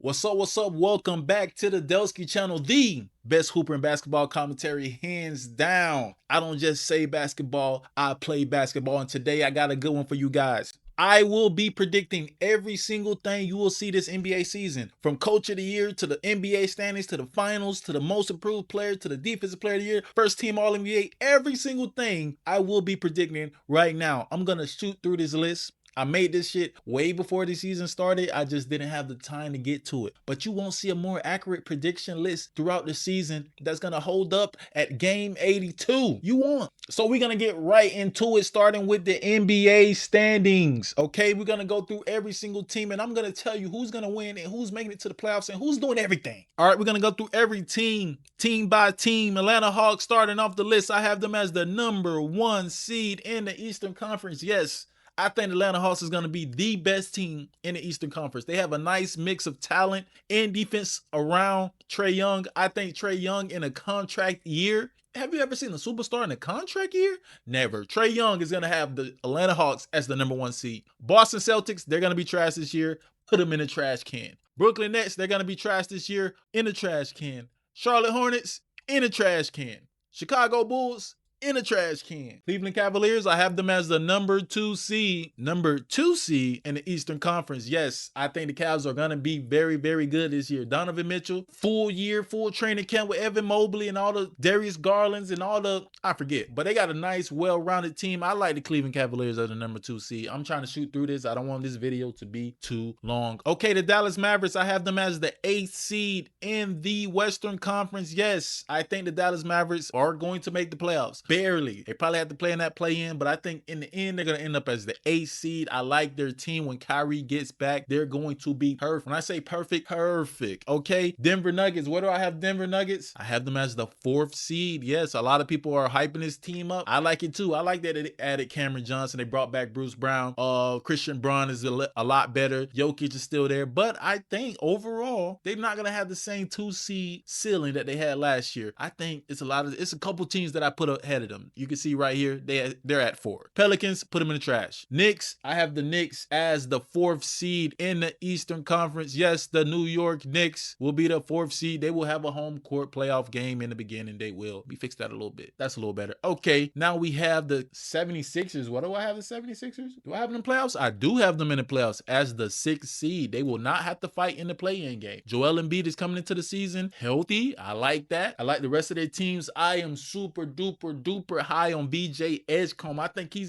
What's up? What's up? Welcome back to the Dellski channel, the best hooper and basketball commentary, hands down. I don't just say basketball, I play basketball, and today I got a good one for you guys. I will be predicting every single thing you will see this NBA season, from coach of the year to the NBA standings to the finals to the most improved player to the defensive player of the year, first team All NBA, every single thing I will be predicting right now. I'm gonna shoot through this list. I made this shit way before the season started. I just didn't have the time to get to it. But you won't see a more accurate prediction list throughout the season that's going to hold up at game 82. You won't. So we're going to get right into it, starting with the NBA standings. Okay, we're going to go through every single team, and I'm going to tell you who's going to win and who's making it to the playoffs and who's doing everything. All right, we're going to go through every team, team by team. Atlanta Hawks starting off the list. I have them as the #1 seed in the Eastern Conference. Yes, I think Atlanta Hawks is going to be the best team in the Eastern Conference. They have a nice mix of talent and defense around Trae Young. I think Trae Young in a contract year. Have you ever seen a superstar in a contract year? Never. Trae Young is going to have the Atlanta Hawks as the #1 seed. Boston Celtics, they're going to be trash this year. Put them in the trash can. Brooklyn Nets, they're going to be trash this year. In the trash can. Charlotte Hornets, in the trash can. Chicago Bulls, in a trash can. Cleveland Cavaliers, I have them as the #2 seed. #2 seed in the Eastern Conference. Yes, I think the Cavs are going to be very, very good this year. Donovan Mitchell, full year, full training camp with Evan Mobley and all the Darius Garlands and all the, I forget. But they got a nice, well-rounded team. I like the Cleveland Cavaliers as the #2 seed. I'm trying to shoot through this. I don't want this video to be too long. Okay, the Dallas Mavericks, I have them as the 8th seed in the Western Conference. Yes, I think the Dallas Mavericks are going to make the playoffs. Barely. They probably have to play in that play-in, but I think in the end, they're going to end up as the 8th seed. I like their team. When Kyrie gets back, they're going to be perfect. When I say perfect, perfect. Okay, Denver Nuggets. Where do I have Denver Nuggets? I have them as the 4th seed. Yes, a lot of people are hyping this team up. I like it too. I like that they added Cameron Johnson. They brought back Bruce Brown. Christian Braun is a lot better. Jokic is still there, but I think overall, they're not going to have the same 2 seed ceiling that they had last year. I think it's a couple teams that I put ahead of them. You can see right here, they're at 4. Pelicans, put them in the trash. Knicks, I have the Knicks as the 4th seed in the Eastern Conference. Yes, the New York Knicks will be the 4th seed. They will have a home court playoff game in the beginning. They will. We fixed that a little bit. That's a little better. Okay, now we have the 76ers. What do I have the 76ers? Do I have them in the playoffs? I do have them in the playoffs as the 6th seed. They will not have to fight in the play-in game. Joel Embiid is coming into the season healthy. I like that. I like the rest of their teams. I am super duper duper high on BJ Edgecombe. I think he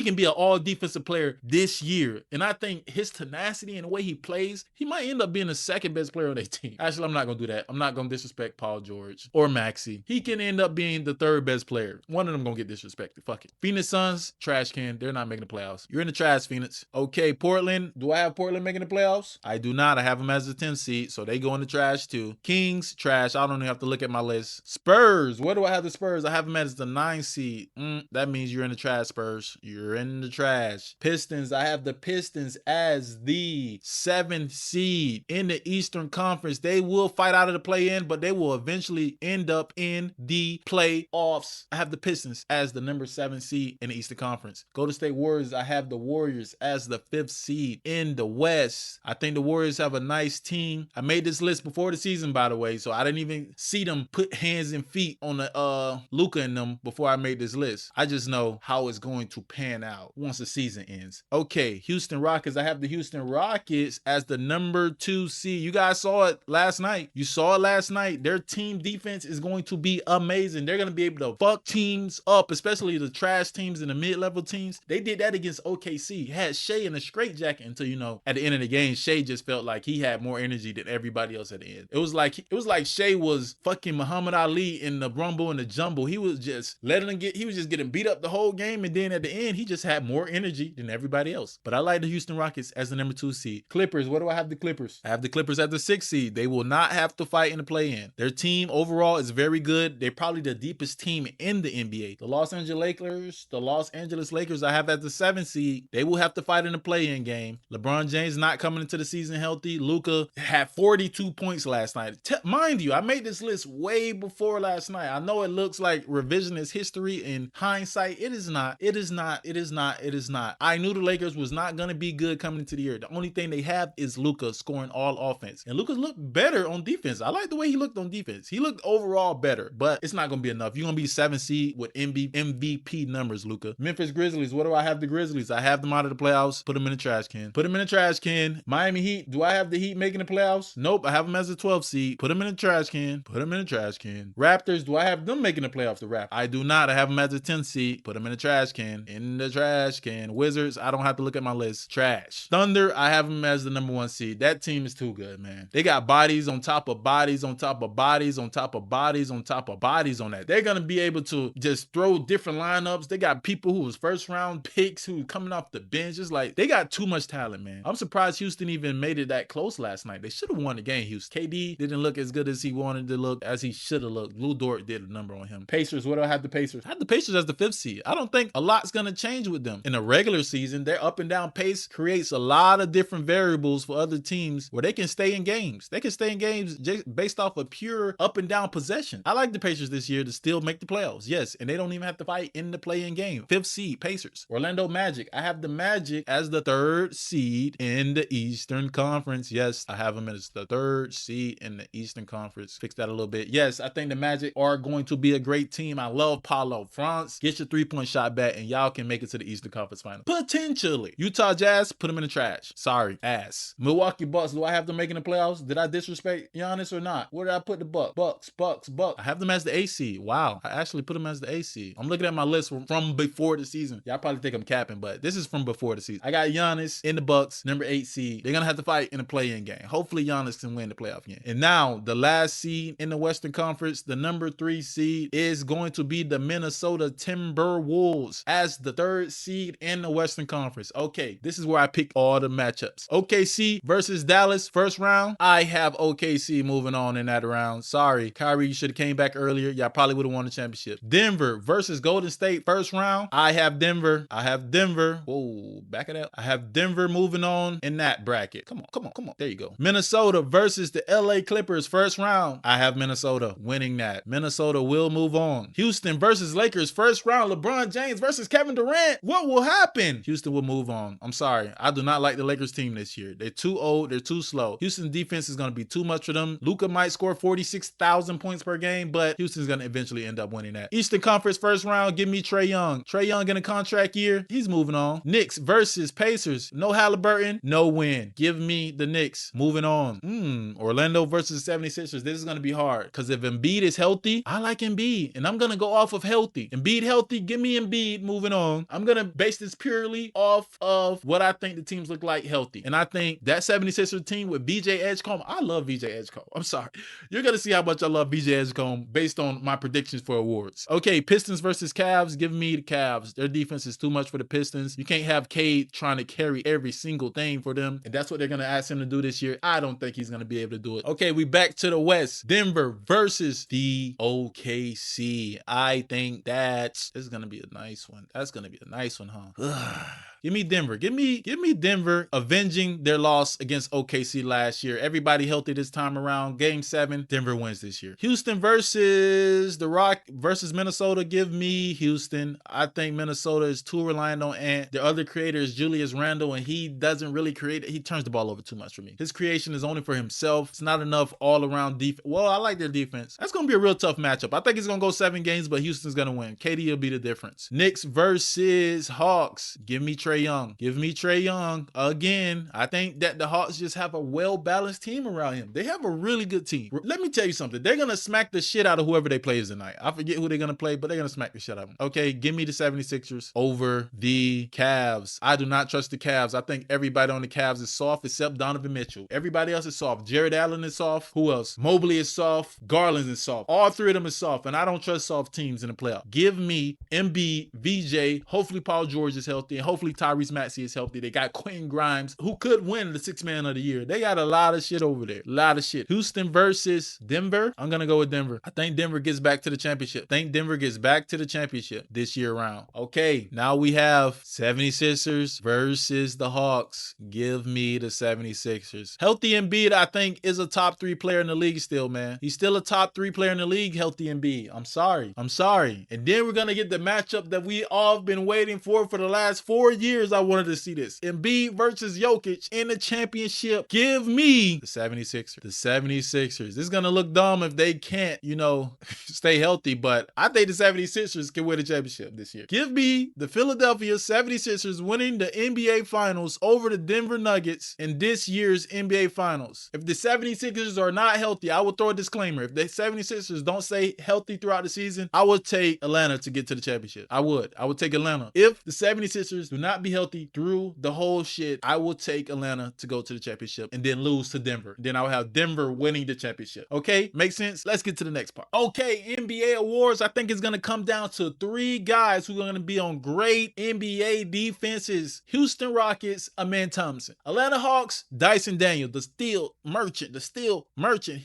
can be an all defensive player this year. And I think his tenacity and the way he plays, he might end up being the 2nd best player on their team. Actually, I'm not going to do that. I'm not going to disrespect Paul George or Maxey. He can end up being the 3rd best player. One of them going to get disrespected. Fuck it. Phoenix Suns, trash can. They're not making the playoffs. You're in the trash, Phoenix. Okay, Portland. Do I have Portland making the playoffs? I do not. I have them as the 10th seed, so they go in the trash too. Kings, trash. I don't even have to look at my list. Spurs. Where do I have the Spurs? I have them as the 9th seed. That means you're in the trash, Spurs. You're in the trash. Pistons. I have the Pistons as the 7th seed in the Eastern Conference. They will fight out of the play-in, but they will eventually end up in the playoffs. I have the Pistons as the #7 seed in the Eastern Conference. Golden State Warriors. I have the Warriors as the 5th seed in the West. I think the Warriors have a nice team. I made this list before the season, by the way, so I didn't even see them put hands and feet on the Luka in them before I made this list. I just know how it's going to pan out once the season ends. Okay, Houston Rockets. I have the Houston Rockets as the #2 seed. You guys saw it last night. You saw it last night. Their team defense is going to be amazing. They're going to be able to fuck teams up, especially the trash teams and the mid-level teams. They did that against OKC. Had Shea in a straitjacket until, at the end of the game, Shea just felt like he had more energy than everybody else at the end. It was like Shea was fucking Muhammad Ali in the Rumble and the Jumble. He was just getting beat up the whole game, and then at the end, he just had more energy than everybody else. But I like the Houston Rockets as the #2 seed. Clippers, what do I have the Clippers? I have the Clippers at the 6th seed. They will not have to fight in the play-in. Their team overall is very good. They're probably the deepest team in the NBA. The Los Angeles Lakers, I have at the 7th seed. They will have to fight in the play-in game. LeBron James not coming into the season healthy. Luka had 42 points last night. Mind you, I made this list way before last night. I know it looks like revisionist history in hindsight, it is not. I knew the Lakers was not going to be good coming into the year. The only thing they have is Luka scoring all offense. And Luka looked better on defense. I like the way he looked on defense. He looked overall better, but it's not going to be enough. You're going to be 7 seed with MVP numbers, Luka. Memphis Grizzlies, what do I have the Grizzlies? I have them out of the playoffs. Put them in the trash can. Miami Heat, do I have the Heat making the playoffs? Nope, I have them as a 12 seed. Put them in the trash can. Raptors, do I have them making the playoffs? The Raptors, I do not. I have them as a 10 seed. Put them in the trash can. Wizards, I don't have to look at my list. Trash. Thunder, I have them as the number 1 seed. That team is too good, man. They got bodies on top of bodies on top of bodies on top of bodies on top of bodies on that. They're going to be able to just throw different lineups. They got people who was first round picks who coming off the bench. It's like they got too much talent, man. I'm surprised Houston even made it that close last night. They should have won the game, Houston. KD didn't look as good as he wanted to look, as he should have looked. Lou Dort did a number on him. Pacers, what do I have the Pacers? I have the Pacers as the 5th seed. I don't think a lot's going to change with them. In a regular season, their up and down pace creates a lot of different variables for other teams where they can stay in games. They can stay in games based off of pure up and down possession. I like the Pacers this year to still make the playoffs. Yes, and they don't even have to fight in the play-in game. 5th seed, Pacers. Orlando Magic. I have the Magic as the 3rd seed in the Eastern Conference. Yes, I have them as the 3rd seed in the Eastern Conference. Fix that a little bit. Yes, I think the Magic are going to be a great team. I love Paulo France. Get your 3-point shot back and y'all can make it to the Eastern Conference Final. Potentially. Utah Jazz, put them in the trash. Sorry, ass. Milwaukee Bucks, do I have them making the playoffs? Did I disrespect Giannis or not? Where did I put the Bucks? I have them as the A seed. Wow, I actually put them as the A seed. I'm looking at my list from before the season. Y'all probably think I'm capping, but this is from before the season. I got Giannis in the Bucks, number 8 seed. They're gonna have to fight in a play-in game. Hopefully Giannis can win the playoff game. And now the last seed in the Western Conference, the number 3 seed is going to be the Minnesota Timberwolves as the 3rd seed in the Western Conference. Okay, this is where I pick all the matchups. OKC versus Dallas, 1st round. I have OKC moving on in that round. Sorry, Kyrie, you should have came back earlier. Y'all probably would have won the championship. Denver versus Golden State, 1st round. I have Denver. Whoa, back it up. I have Denver moving on in that bracket. Come on. There you go. Minnesota versus the LA Clippers, 1st round. I have Minnesota winning that. Minnesota will move on. Houston versus Lakers, 1st round. LeBron James versus Kevin Durant. What will happen? Houston will move on. I'm sorry. I do not like the Lakers team this year. They're too old. They're too slow. Houston defense is going to be too much for them. Luka might score 46,000 points per game, but Houston's going to eventually end up winning that. Eastern Conference 1st round, give me Trae Young. Trae Young in a contract year. He's moving on. Knicks versus Pacers. No Halliburton, no win. Give me the Knicks. Moving on. Orlando versus 76ers. This is going to be hard because if Embiid is healthy, I like Embiid, and I'm going to go off of healthy. Embiid healthy, give me Embiid. Moving on. I'm going to base this purely off of what I think the teams look like healthy. And I think that 76ers team with VJ Edgecombe, I love VJ Edgecombe. I'm sorry. You're going to see how much I love VJ Edgecombe based on my predictions for awards. Okay, Pistons versus Cavs. Give me the Cavs. Their defense is too much for the Pistons. You can't have Cade trying to carry every single thing for them. And that's what they're going to ask him to do this year. I don't think he's going to be able to do it. Okay, we back to the West. Denver versus the OKC. I think this is going to be a nice one. That's going to be a nice one, huh? Give me Denver. Give me Denver avenging their loss against OKC last year. Everybody healthy this time around. Game 7, Denver wins this year. Houston versus the Rock versus Minnesota. Give me Houston. I think Minnesota is too reliant on Ant. The other creator is Julius Randle, and he doesn't really create. He turns the ball over too much for me. His creation is only for himself. It's not enough all-around defense. Well, I like their defense. That's going to be a real tough matchup. I think it's going to go 7 games, but Houston's going to win. KD will be the difference. Knicks versus Hawks. Give me Trae Young. Give me Trae Young again. I think that the Hawks just have a well-balanced team around him. They have a really good team. Let me tell you something. They're going to smack the shit out of whoever they play tonight. I forget who they're going to play, but they're going to smack the shit out of them. Okay, give me the 76ers over the Cavs. I do not trust the Cavs. I think everybody on the Cavs is soft except Donovan Mitchell. Everybody else is soft. Jared Allen is soft. Who else? Mobley is soft. Garland is soft. All 3 of them is soft, and I don't trust soft teams in the playoff. Give me Embiid, VJ, hopefully Paul George is healthy, and hopefully Tyrese Maxey is healthy. They got Quentin Grimes, who could win the 6th man of the year. They got a lot of shit over there. A lot of shit. Houston versus Denver. I'm gonna go with Denver. I think Denver gets back to the championship. This year round. Okay, now we have 76ers versus the Hawks. Give me the 76ers. Healthy Embiid, I think, is a top 3 player in the league still, man. He's still a top 3 player in the league, healthy Embiid. I'm sorry. And then we're gonna get the matchup that we all have been waiting for the last 4 years. I wanted to see this. Embiid versus Jokic in the championship. Give me the 76ers. The 76ers. This is gonna look dumb if they can't, stay healthy, but I think the 76ers can win the championship this year. Give me the Philadelphia 76ers winning the NBA Finals over the Denver Nuggets in this year's NBA Finals. If the 76ers are not healthy, I will throw a disclaimer. If the 76ers don't stay healthy throughout the season, I would take Atlanta to get to the championship. I would take Atlanta. If the 76ers do not be healthy through the whole shit, I will take Atlanta to go to the championship and then lose to Denver. Then I will have Denver winning the championship. Okay? Makes sense? Let's get to the next part. Okay, NBA awards. I think it's going to come down to 3 guys who are going to be on great NBA defenses. Houston Rockets, Amen Thompson. Atlanta Hawks, Dyson Daniel, the steel merchant.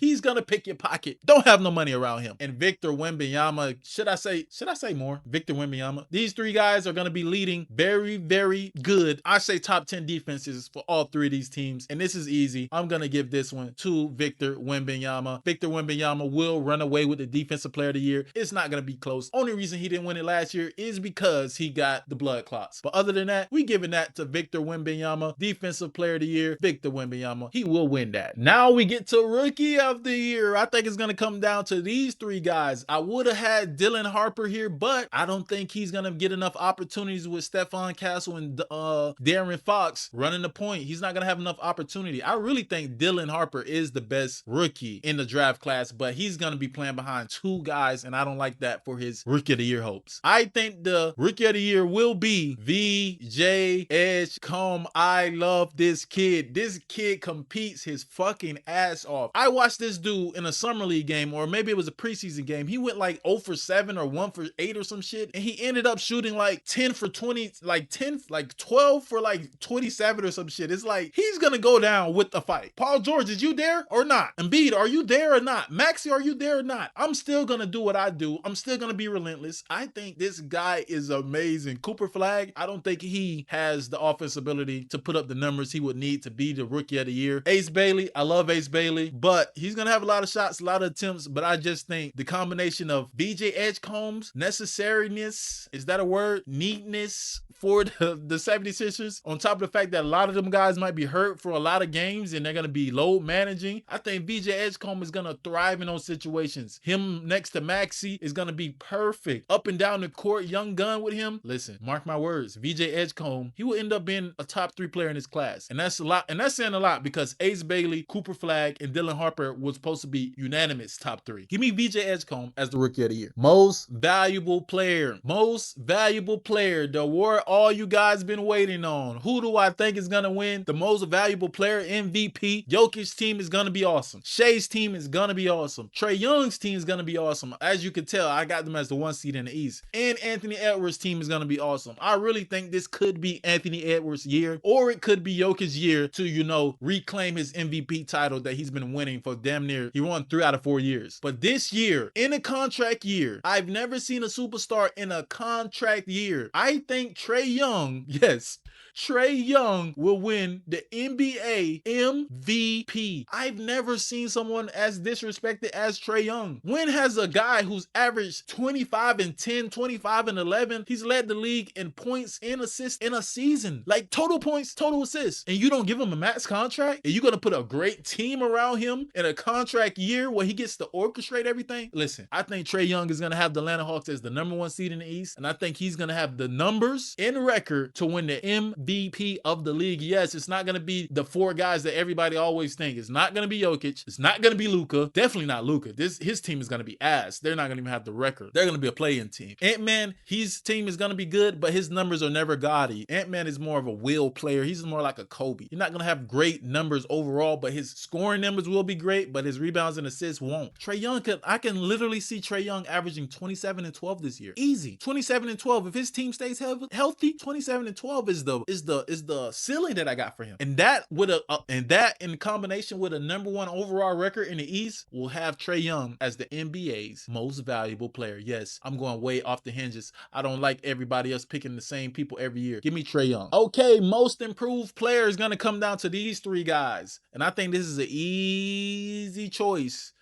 He's going to pick your pocket. Don't have no money around him. And Victor Wembanyama, should I say more? Victor Wembanyama. These 3 guys are going to be leading very, very good. I say top 10 defenses for all 3 of these teams. And this is easy. I'm going to give this one to Victor Wembanyama. Victor Wembanyama will run away with the Defensive Player of the Year. It's not going to be close. Only reason he didn't win it last year is because he got the blood clots. But other than that, we giving that to Victor Wembanyama, Defensive Player of the Year. Victor Wembanyama, he will win that. Now we get to Rookie of the Year. I think it's going to come down to these 3 guys. I would have had Dylan Harper here, but I don't think he's going to get enough opportunities with Stephon Castle and De'Aaron Fox running the point. He's not going to have enough opportunity. I really think Dylan Harper is the best rookie in the draft class, but he's going to be playing behind 2 guys, and I don't like that for his Rookie of the Year hopes. I think the Rookie of the Year will be VJ Edgecombe. I love this kid. This kid competes his fucking ass off. I watched this dude in a summer league game, or maybe it was a preseason game. He went like 0 for 7 or 1 for 8 or some shit, and he ended up shooting like 10 for 20, like 12 for like 27 or some shit. It's like he's gonna go down with the fight. Paul George, is you there or not? Embiid, are you there or not? Maxey, are you there or not? I'm still gonna do what I do. I'm still gonna be relentless. I think this guy is amazing. Cooper Flag, I don't think he has the offense ability to put up the numbers he would need to be the Rookie of the Year. Ace Bailey, I love Ace Bailey, but he's gonna have a lot of shots, a lot of attempts, but I just think the combination of VJ Edgecombe's necessariness, is that a word? Neatness for the 76ers, on top of the fact that a lot of them guys might be hurt for a lot of games and they're gonna be load managing. I think VJ Edgecombe is gonna thrive in those situations. Him next to Maxey is gonna be perfect. Up and down the court, young gun with him. Listen, mark my words, VJ Edgecombe, he will end up being a top 3 player in his class. And that's a lot, and that's saying a lot because Ace Bailey, Cooper Flag, and Dylan Harper was supposed to be unanimous top 3. Give me VJ Edgecombe as the Rookie of the Year. Most valuable player. The award all you guys been waiting on. Who do I think is gonna win the most valuable player MVP? Jokic's team is gonna be awesome. Shea's team is gonna be awesome. Trae Young's team is gonna be awesome. As you can tell, I got them as the 1 seed in the East. And Anthony Edwards' team is gonna be awesome. I really think this could be Anthony Edwards' year, or it could be Jokic's year to, reclaim his MVP title that he's been winning for damn near, he won 3 out of 4 years. But this year, in a contract year, I've never seen a superstar in a contract year. I think Trae Young, yes, Trae Young will win the NBA MVP. I've never seen someone as disrespected as Trae Young. When has a guy who's averaged 25 and 10, 25 and 11, he's led the league in points and assists in a season, like total points, total assists, and you don't give him a max contract? And you're gonna put a great team around him in a contract year where he gets to orchestrate everything? Listen, I think Trae Young is gonna have the Atlanta Hawks as the number 1 seed in the East, and I think he's gonna have the numbers and record to win the MVP of the league. Yes, it's not gonna be the 4 guys that everybody always think. It's not gonna be Jokic. It's not gonna be Luka. Definitely not Luka. His team is gonna be ass. They're not gonna even have the record. They're gonna be a play-in team. Ant-Man, his team is gonna be good, but his numbers are never gaudy. Ant-Man is more of a will player. He's more like a Kobe. You're not gonna have great numbers overall, but his scoring numbers will be great, but his rebounds and assists won't. Trae Young, I can literally see Trae Young averaging 27 and 12 this year. Easy. 27 and 12. If his team stays healthy, 27 and 12 is the the ceiling that I got for him. And that with in combination with a #1 overall record in the East will have Trae Young as the NBA's most valuable player. Yes, I'm going way off the hinges. I don't like everybody else picking the same people every year. Give me Trae Young. Okay, most improved player is going to come down to these three guys. And I think this is an easy choice.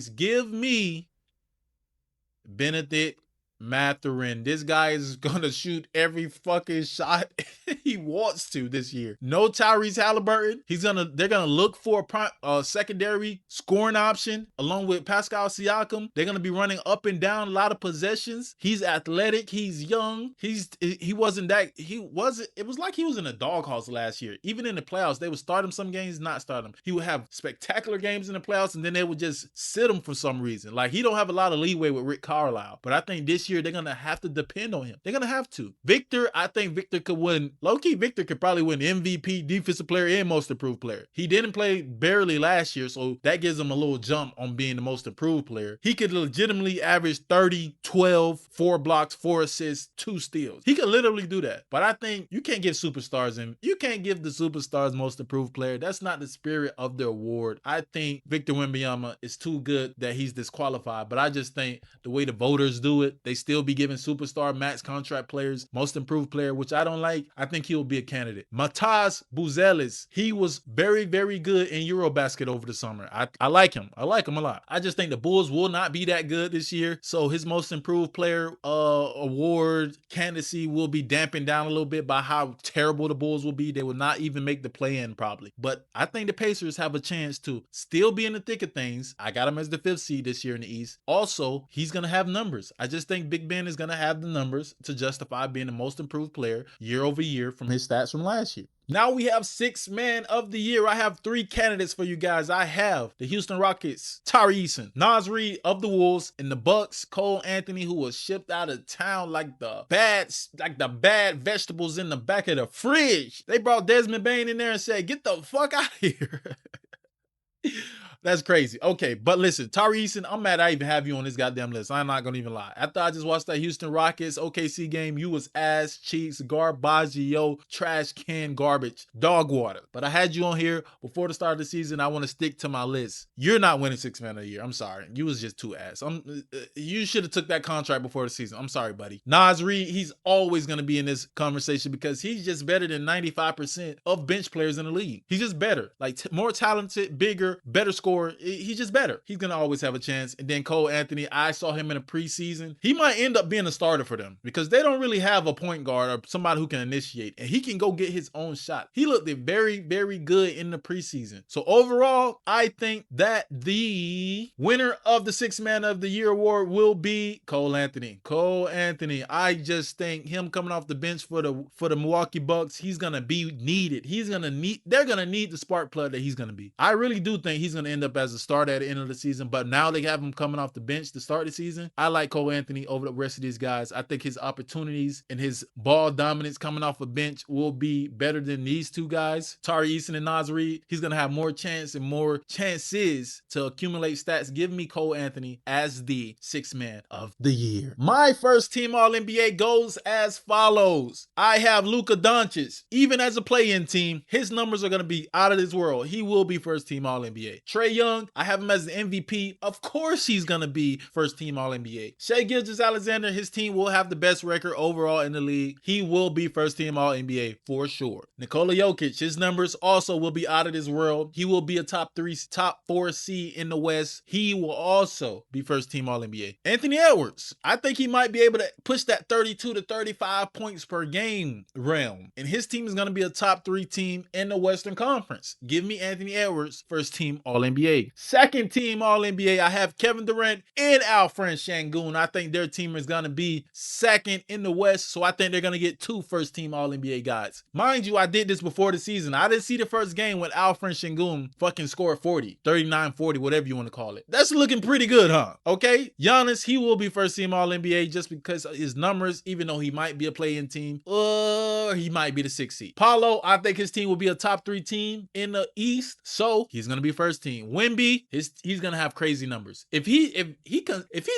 Give me Benedict Mathurin. This guy is gonna shoot every fucking shot he wants to this year. No Tyrese Halliburton. They're gonna look for a secondary scoring option along with Pascal Siakam. They're gonna be running up and down a lot of possessions. He's athletic. He's young. It was like he was in a doghouse last year. Even in the playoffs, they would start him some games, not start him. He would have spectacular games in the playoffs, and then they would just sit him for some reason. Like, he don't have a lot of leeway with Rick Carlisle. But I think this year they're gonna have to depend on him. They're gonna have to. Victor, I think Victor could win. Low-key, Victor could probably win MVP, Defensive Player, and Most Improved Player. He didn't play barely last year, so that gives him a little jump on being the Most Improved Player. He could legitimately average 30, 12, 4 blocks, 4 assists, 2 steals. He could literally do that. But I think you can't give the superstars Most Improved Player. That's not the spirit of the award. I think Victor Wembanyama is too good that he's disqualified. But I just think the way the voters do it, they still be giving superstar max contract players Most Improved Player, which I don't like. I think he'll be a candidate. Mataz Buzelis, he was very, very good in Eurobasket over the summer. I like him. I like him a lot. I just think the Bulls will not be that good this year, so his Most Improved Player award candidacy will be dampened down a little bit by how terrible the Bulls will be. They will not even make the play-in probably. But I think the Pacers have a chance to still be in the thick of things. I got him as the 5th seed this year in the East. Also, he's going to have numbers. I just think Big Ben is going to have the numbers to justify being the Most Improved Player year over year from his stats from last year. Now we have 6th Man of the Year. I have 3 candidates for you guys. I have the Houston Rockets, Tari Eason, Naz Reid of the Wolves, and the Bucks, Cole Anthony, who was shipped out of town like the bad vegetables in the back of the fridge. They brought Desmond Bane in there and said, "Get the fuck out of here." That's crazy. Okay, but listen, Tari Eason, I'm mad I even have you on this goddamn list. I'm not gonna even lie. After I just watched that Houston Rockets OKC game, you was ass cheeks, garbaggio, trash can garbage, dog water. But I had you on here before the start of the season. I want to stick to my list. You're not winning 6th Man of the Year. I'm sorry. You was just too ass. You should have took that contract before the season. I'm sorry, buddy. Naz Reid, he's always gonna be in this conversation because he's just better than 95% of bench players in the league. He's just better. Like, more talented, bigger, better scorer. He's just better. He's going to always have a chance. And then Cole Anthony, I saw him in a preseason. He might end up being a starter for them because they don't really have a point guard or somebody who can initiate. And he can go get his own shot. He looked very, very good in the preseason. So overall, I think that the winner of the 6th Man of the Year award will be Cole Anthony. Cole Anthony. I just think him coming off the bench for the Milwaukee Bucks, he's going to be needed. They're going to need the spark plug that he's going to be. I really do think he's going to end up as a starter at the end of the season, but now they have him coming off the bench to start the season. I like Cole Anthony over the rest of these guys. I think his opportunities and his ball dominance coming off a bench will be better than these 2 guys, Tari Eason and Naz Reid. He's going to have more chance and more chances to accumulate stats. Give me Cole Anthony as the 6th Man of the Year. My first team All-NBA goes as follows. I have Luka Doncic. Even as a play-in team, his numbers are going to be out of this world. He will be first team All-NBA. Trae Young, I have him as the MVP. Of course he's going to be first team All-NBA. Shai Gilgeous-Alexander, his team will have the best record overall in the league. He will be first team All-NBA for sure. Nikola Jokic, his numbers also will be out of this world. He will be a top 4 seed in the West. He will also be first team All-NBA. Anthony Edwards, I think he might be able to push that 32 to 35 points per game realm. And his team is going to be a top 3 team in the Western Conference. Give me Anthony Edwards, first team All-NBA. Second team All-NBA, I have Kevin Durant and Alfred Şengün. I think their team is going to be second in the West, so I think they're going to get 2 first team All-NBA guys. Mind you, I did this before the season. I didn't see the first game when Alfred Şengün fucking scored 40, 39, 40, whatever you want to call it. That's looking pretty good, huh? Okay, Giannis, he will be first team All-NBA just because of his numbers, even though he might be a play-in team, or he might be the 6th seed. Paolo, I think his team will be a top 3 team in the East, so he's going to be first team. Wemby, he's gonna have crazy numbers. If he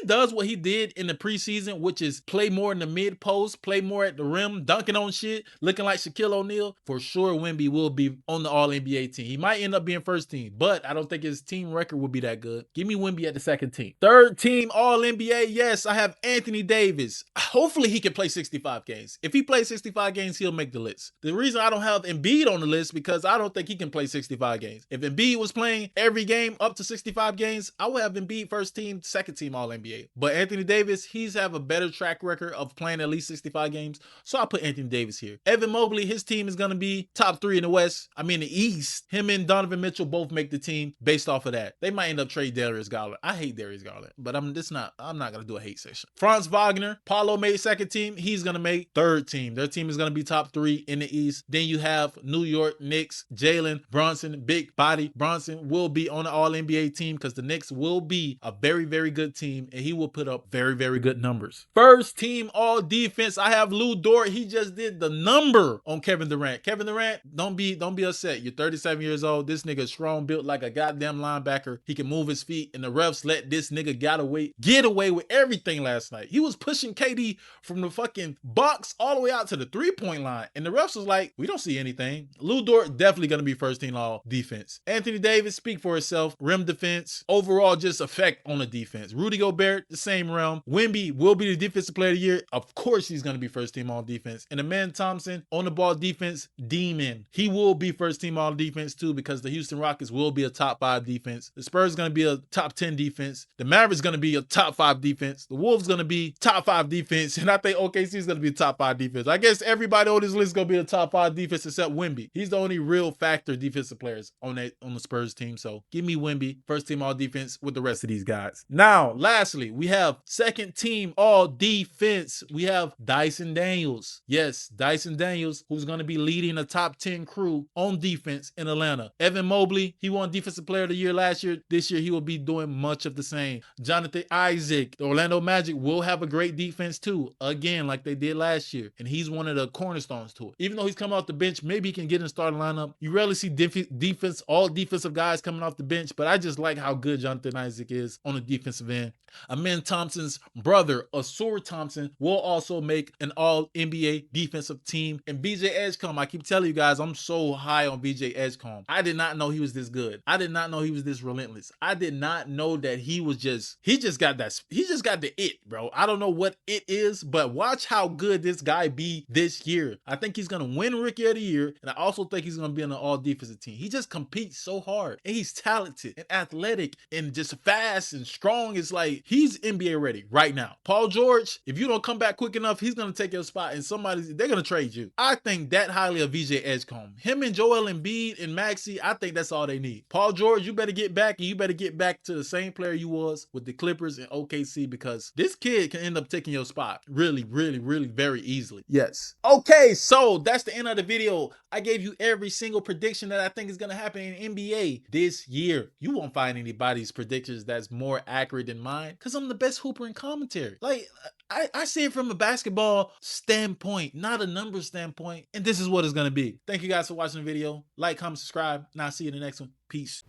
does what he did in the preseason, which is play more in the mid post, play more at the rim, dunking on shit, looking like Shaquille O'Neal, for sure Wemby will be on the All-NBA team. He might end up being first team, but I don't think his team record will be that good. Give me Wemby at the second team. Third team All-NBA, yes, I have Anthony Davis. Hopefully he can play 65 games. If he plays 65 games, he'll make the list. The reason I don't have Embiid on the list because I don't think he can play 65 games. If Embiid was playing every game up to 65 games, I would have Embiid first team, second team All-NBA. But Anthony Davis, he's have a better track record of playing at least 65 games, so I'll put Anthony Davis here. Evan Mobley, his team is going to be top 3 in the West. I mean, the East. Him and Donovan Mitchell both make the team based off of that. They might end up trading Darius Garland. I hate Darius Garland, but I'm not going to do a hate section. Franz Wagner, Paulo made second team. He's going to make third team. Their team is going to be top 3 in the East. Then you have New York Knicks, Jalen Brunson, big body Brunson will be on the All-NBA team because the Knicks will be a very, very good team and he will put up very, very good numbers. First team all defense, I have Lou Dort. He just did the number on Kevin Durant. Kevin Durant, don't be upset. You're 37 years old. This nigga is strong, built like a goddamn linebacker. He can move his feet, and the refs let this nigga get away with everything last night. He was pushing KD from the fucking box all the way out to the 3-point line, and the refs was like, we don't see anything. Lou Dort definitely gonna be first team all defense. Anthony Davis, speak for itself. Rim defense, overall just effect on the defense. Rudy Gobert, the same realm. Wemby will be the defensive player of the year. Of course he's gonna be first team all defense. And Amen Thompson, on the ball defense, demon. He will be first team all defense too because the Houston Rockets will be a top 5 defense. The Spurs gonna be a top 10 defense. The Mavericks gonna be a top 5 defense. The Wolves gonna be top 5 defense. And I think OKC is gonna be a top 5 defense. I guess everybody on this list is gonna be a top 5 defense except Wemby. He's the only real factor defensive players on the Spurs team. So give me Wemby, first team all defense with the rest of these guys. Now, lastly, we have second team all defense. We have Dyson Daniels. Yes, Dyson Daniels, who's going to be leading a top 10 crew on defense in Atlanta. Evan Mobley, he won Defensive Player of the Year last year. This year, he will be doing much of the same. Jonathan Isaac, the Orlando Magic will have a great defense too, again, like they did last year. And he's one of the cornerstones to it. Even though he's coming off the bench, maybe he can get in the starting lineup. You rarely see defense, all defensive guys coming off the bench, but I just like how good Jonathan Isaac is on the defensive end. Amen Thompson's brother, Asur Thompson, will also make an All-NBA defensive team. And BJ Edgecombe, I keep telling you guys, I'm so high on BJ Edgecombe. I did not know he was this good. I did not know he was this relentless. I did not know that he just got the it, bro. I don't know what it is, but watch how good this guy be this year. I think he's going to win Rookie of the Year, and I also think he's going to be on an all-defensive team. He just competes so hard, and he's talented and athletic and just fast and strong. It's like he's NBA ready right now. Paul George, if you don't come back quick enough, he's going to take your spot, and they're going to trade you. I think that highly of VJ Edgecombe. Him and Joel Embiid and Maxey, I think that's all they need. Paul George, you better get back, and you better get back to the same player you was with the Clippers and OKC, because this kid can end up taking your spot really, really, really very easily. Yes. Okay, so that's the end of the video. I gave you every single prediction that I think is going to happen in NBA this year. You won't find anybody's predictions that's more accurate than mine because I'm the best hooper in commentary. Like, I see it from a basketball standpoint, not a numbers standpoint, and this is what it's going to be. Thank you guys for watching the video. Like, comment, subscribe, and I'll see you in the next one. Peace.